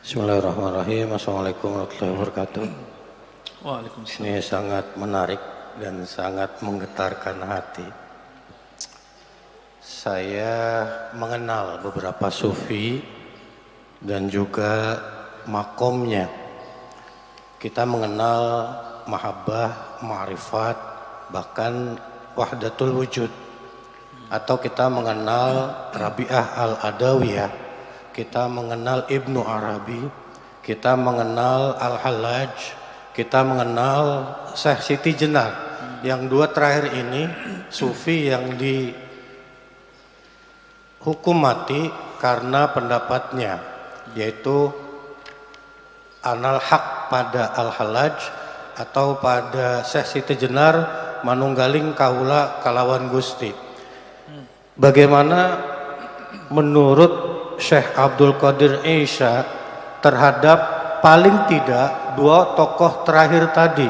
Bismillahirrahmanirrahim. Assalamualaikum warahmatullahi wabarakatuh. Waalaikumsalam. Ini sangat menarik dan sangat menggetarkan hati. Saya mengenal beberapa sufi dan juga makomnya. Kita mengenal mahabbah, ma'rifat, bahkan wahdatul wujud. Atau kita mengenal Rabi'ah al-Adawiyah, kita mengenal Ibnu Arabi, kita mengenal Al-Hallaj, kita mengenal Syekh Siti Jenar. Yang dua terakhir ini sufi yang dihukum mati karena pendapatnya, yaitu anal haq pada Al-Hallaj atau pada Syekh Siti Jenar manunggaling kaula kalawan Gusti. Bagaimana menurut Syekh Abdul Qadir Isya terhadap paling tidak dua tokoh terakhir tadi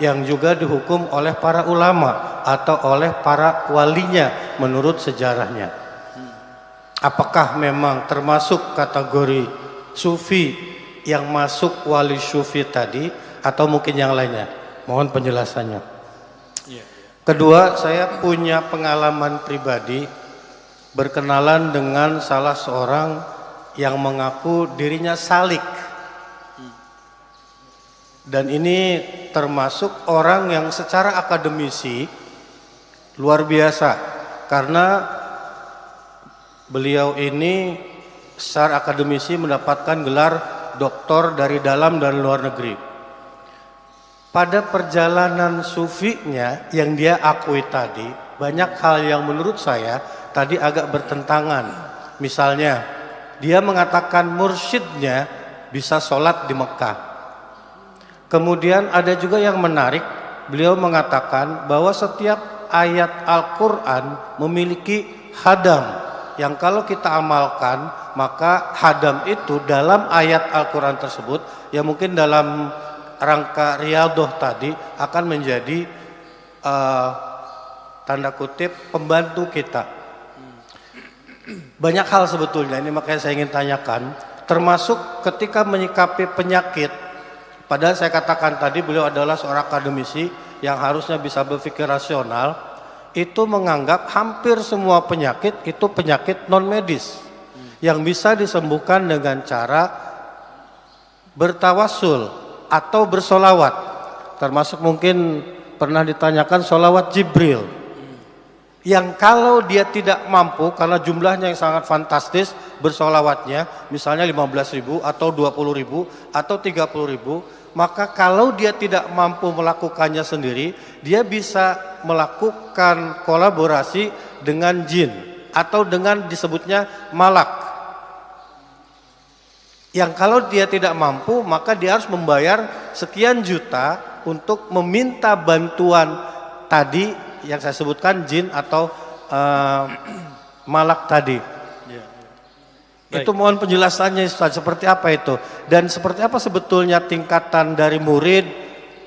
yang juga dihukum oleh para ulama atau oleh para walinya menurut sejarahnya? Apakah memang termasuk kategori sufi yang masuk wali sufi tadi atau mungkin yang lainnya? Mohon penjelasannya. Kedua, saya punya pengalaman pribadi berkenalan dengan salah seorang yang mengaku dirinya salik. Dan ini termasuk orang yang secara akademisi luar biasa, karena beliau ini secara akademisi mendapatkan gelar doktor dari dalam dan luar negeri. Pada perjalanan sufinya yang dia akui tadi, banyak hal yang menurut saya tadi agak bertentangan. Misalnya, dia mengatakan mursyidnya bisa sholat di Mekah. Kemudian ada juga yang menarik, beliau mengatakan bahwa setiap ayat Al-Quran memiliki hadam, yang kalau kita amalkan, maka hadam itu dalam ayat Al-Quran tersebut, ya mungkin dalam rangka riyadhah tadi akan menjadi tanda kutip pembantu kita. Banyak hal sebetulnya, ini makanya saya ingin tanyakan, termasuk ketika menyikapi penyakit. Padahal saya katakan tadi beliau adalah seorang akademisi yang harusnya bisa berpikir rasional, itu menganggap hampir semua penyakit itu penyakit non medis yang bisa disembuhkan dengan cara bertawassul atau bersolawat. Termasuk mungkin pernah ditanyakan solawat Jibril, yang kalau dia tidak mampu karena jumlahnya yang sangat fantastis bersolawatnya, misalnya 15.000 atau 20.000 atau 30.000, maka kalau dia tidak mampu melakukannya sendiri, dia bisa melakukan kolaborasi dengan jin atau dengan disebutnya malak, yang kalau dia tidak mampu maka dia harus membayar sekian juta untuk meminta bantuan tadi yang saya sebutkan jin atau malak tadi. Itu mohon penjelasannya Ustaz, seperti apa itu dan seperti apa sebetulnya tingkatan dari murid,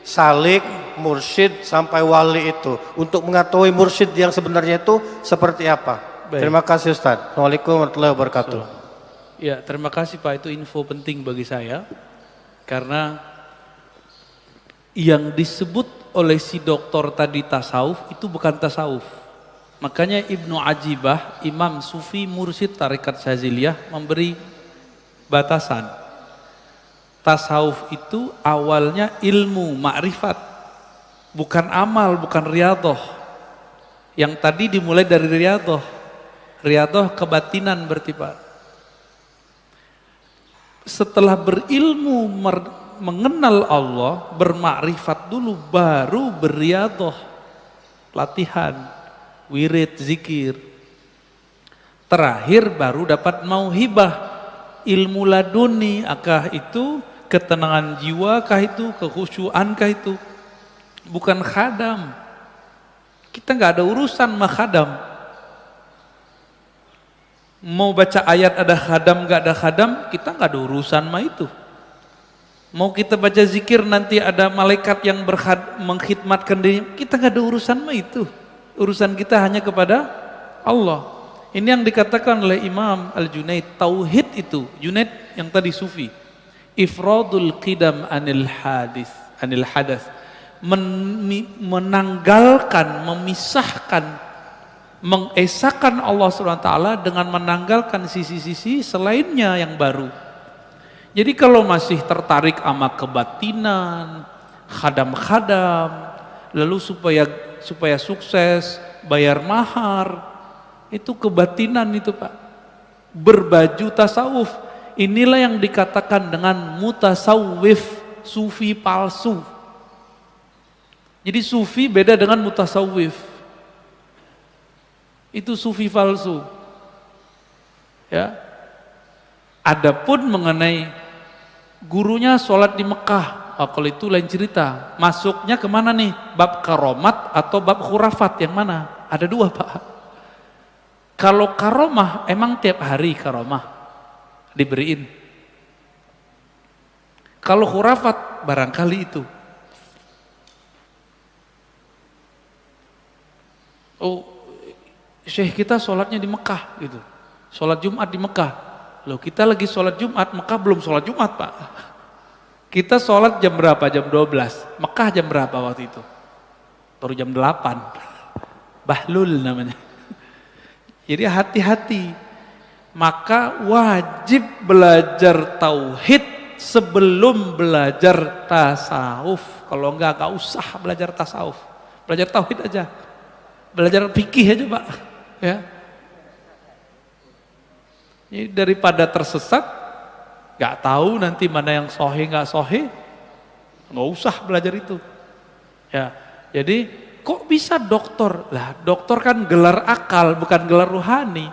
salik, mursyid sampai wali itu, untuk mengetahui mursyid yang sebenarnya itu seperti apa. Terima kasih Ustaz. Assalamualaikum warahmatullahi wabarakatuh. Ya, terima kasih Pak, itu info penting bagi saya. Karena yang disebut oleh si dokter tadi tasawuf itu bukan tasawuf. Makanya Ibnu Ajibah, Imam Sufi Mursyid Tarekat Syaziliyah memberi batasan. Tasawuf itu awalnya ilmu, ma'rifat, bukan amal, bukan riyadhah. Yang tadi dimulai dari riyadhah. Riyadhah kebatinan berarti Pak. Setelah berilmu mengenal Allah, bermakrifat dulu, baru berriyadhah, latihan, wirid, zikir. Terakhir baru dapat mauhibah, ilmu laduni, akah itu ketenangan jiwa, kah itu kekhusyuan, kah itu bukan khadam. Kita nggak ada urusan sama khadam. Mau baca ayat ada khadam gak ada khadam, kita gak ada urusan sama itu. Mau kita baca zikir nanti ada malaikat yang mengkhidmatkan diri, kita gak ada urusan sama itu. Urusan kita hanya kepada Allah. Ini yang dikatakan oleh Imam Al-Junaid, tauhid itu, Junaid yang tadi sufi, Ifradul qidam anil hadas. Menanggalkan, memisahkan, mengesahkan Allah SWT dengan menanggalkan sisi-sisi selainnya yang baru. Jadi kalau masih tertarik sama kebatinan, khadam-khadam, lalu supaya sukses, bayar mahar, itu kebatinan itu Pak. Berbaju tasawuf, inilah yang dikatakan dengan mutasawwif, sufi palsu. Jadi sufi beda dengan mutasawwif. Itu sufi palsu. Ya. Adapun mengenai gurunya sholat di Mekah, kalau itu lain cerita. Masuknya kemana nih? Bab karomat atau bab khurafat, yang mana? Ada dua Pak. Kalau karomah, emang tiap hari karomah diberiin. Kalau khurafat, barangkali itu. Oh, syekh kita sholatnya di Mekah gitu. Sholat Jumat di Mekah. Loh, kita lagi sholat Jumat, Mekah belum sholat Jumat Pak. Kita sholat jam berapa? Jam 12. Mekah jam berapa waktu itu? Baru jam 8. Bahlul namanya. Jadi hati-hati. Maka wajib belajar tauhid sebelum belajar tasawuf. Kalau enggak usah belajar tasawuf. Belajar tauhid aja. Belajar fikih aja Pak. Ya. Jadi daripada tersesat, nggak tahu nanti mana yang sohe nggak sohe, nggak usah belajar itu. Ya, jadi kok bisa doktor? Lah, doktor kan gelar akal, bukan gelar rohani.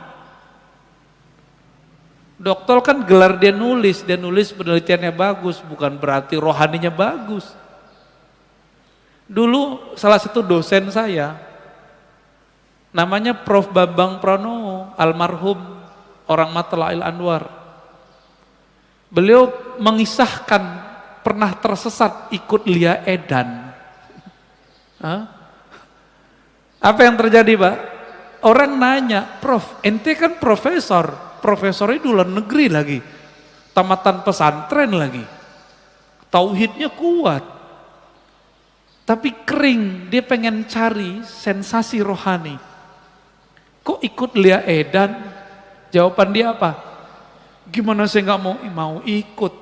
Doktor kan gelar dia nulis penelitiannya bagus, bukan berarti rohaninya bagus. Dulu salah satu dosen saya, namanya Prof. Bambang Pranowo, almarhum, orang Matla'il Anwar. Beliau mengisahkan pernah tersesat ikut Lia Edan. Hah? Apa yang terjadi Pak? Orang nanya, Prof, ente kan profesornya di luar negeri lagi, tamatan pesantren lagi, tauhidnya kuat, tapi kering, dia pengen cari sensasi rohani. Kok ikut Lia Edan? Jawaban dia apa? Gimana saya nggak mau ikut?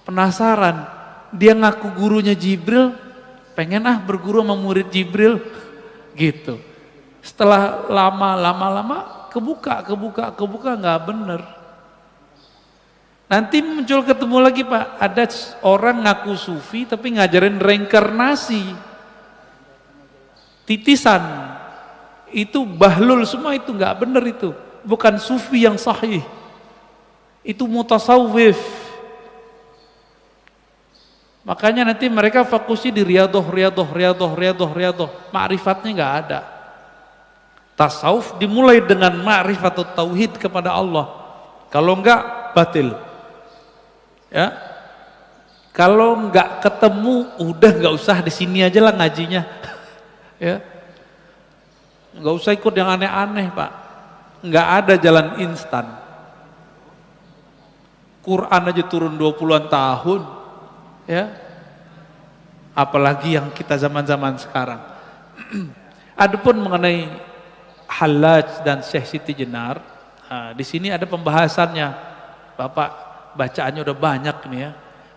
Penasaran. Dia ngaku gurunya Jibril, pengen berguru sama murid Jibril, gitu. Setelah lama kebuka nggak bener. Nanti muncul ketemu lagi Pak, ada orang ngaku sufi tapi ngajarin reinkarnasi, titisan. Itu bahlul semua, itu nggak benar, itu bukan sufi yang sahih, itu mutasawwif. Makanya nanti mereka fokusnya di riyadoh, ma'rifatnya nggak ada. Tasawuf dimulai dengan ma'rifat atau tauhid kepada Allah, kalau enggak batil. Ya, kalau enggak ketemu udah nggak usah di sini aja lah ngajinya. Ya. Nggak usah ikut yang aneh-aneh Pak. Nggak ada jalan instan. Quran aja turun 20-an tahun. Ya. Apalagi yang kita zaman-zaman sekarang. Adapun mengenai Hallaj dan Syekh Siti Jenar, di sini ada pembahasannya. Bapak bacaannya udah banyak nih ya.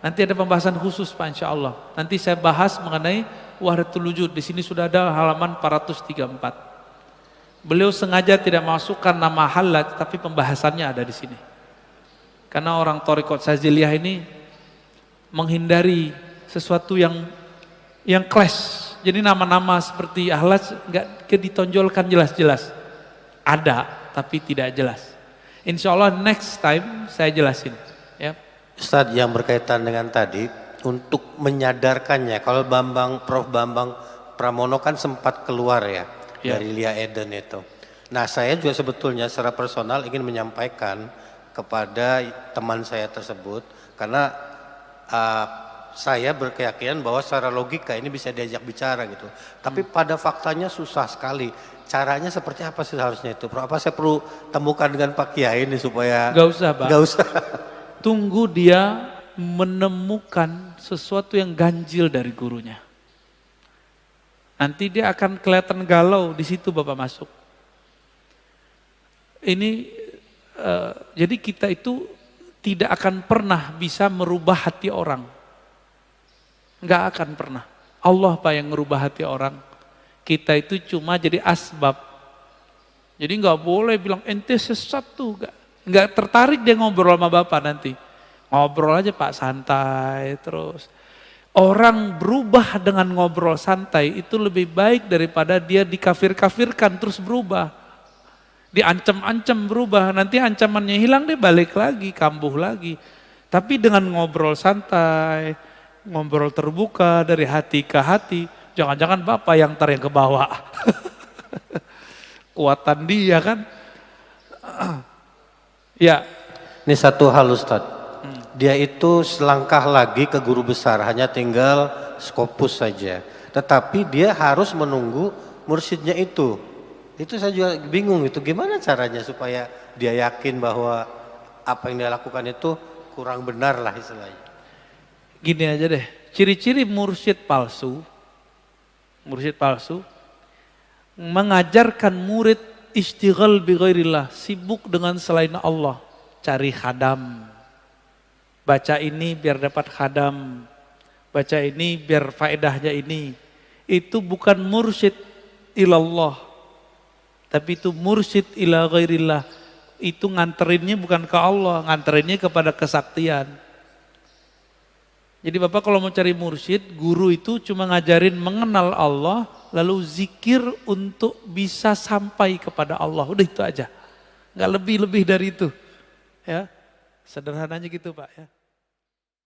Nanti ada pembahasan khusus Pak, insya Allah. Nanti saya bahas mengenai Wahdatul Wujud. Di sini sudah ada halaman 434. Beliau sengaja tidak masukkan nama Hallaj, tapi pembahasannya ada di sini. Karena orang Thariqat Syadziliyah ini menghindari sesuatu yang clash. Jadi nama-nama seperti Hallaj nggak ditonjolkan jelas-jelas. Ada, tapi tidak jelas. Insya Allah next time saya jelasin. Ya. Ustadz, yang berkaitan dengan tadi, untuk menyadarkannya, kalau Prof. Bambang Pramono kan sempat keluar ya. Dari Lia Eden itu. Nah, saya juga sebetulnya secara personal ingin menyampaikan kepada teman saya tersebut, karena saya berkeyakinan bahwa secara logika ini bisa diajak bicara gitu. Tapi pada faktanya susah sekali. Caranya seperti apa sih seharusnya itu? Apa saya perlu temukan dengan Pak Kiai ini supaya? Gak usah Pak. Gak usah. Tunggu dia menemukan sesuatu yang ganjil dari gurunya. Nanti dia akan kelihatan galau, di situ Bapak masuk. Ini jadi kita itu tidak akan pernah bisa merubah hati orang. Enggak akan pernah. Allah Pak yang merubah hati orang. Kita itu cuma jadi asbab. Jadi enggak boleh bilang ente sesat tuh. Enggak tertarik dia ngobrol sama Bapak nanti. Ngobrol aja Pak santai terus. Orang berubah dengan ngobrol santai itu lebih baik daripada dia dikafir-kafirkan terus berubah. Diancam-ancam berubah, nanti ancamannya hilang dia balik lagi, kambuh lagi. Tapi dengan ngobrol santai, ngobrol terbuka dari hati ke hati, jangan-jangan Bapak yang yang ke bawah. Kuatan dia kan. Ya. Ini satu hal Ustadz. Dia itu selangkah lagi ke guru besar, hanya tinggal Skopus saja. Tetapi dia harus menunggu mursyidnya itu. Itu saya juga bingung itu gimana caranya supaya dia yakin bahwa apa yang dia lakukan itu kurang benar lah istilahnya. Gini aja deh, ciri-ciri mursyid palsu mengajarkan murid istighal bi ghairillah, sibuk dengan selain Allah, cari khadam. Baca ini biar dapat khadam, baca ini biar faedahnya ini. Itu bukan mursyid ilallah. Tapi itu mursyid ila ghairillah. Itu nganterinnya bukan ke Allah, nganterinnya kepada kesaktian. Jadi Bapak kalau mau cari mursyid, guru itu cuma ngajarin mengenal Allah, lalu zikir untuk bisa sampai kepada Allah. Udah itu aja. Nggak lebih-lebih dari itu. Ya, sederhananya gitu Pak ya.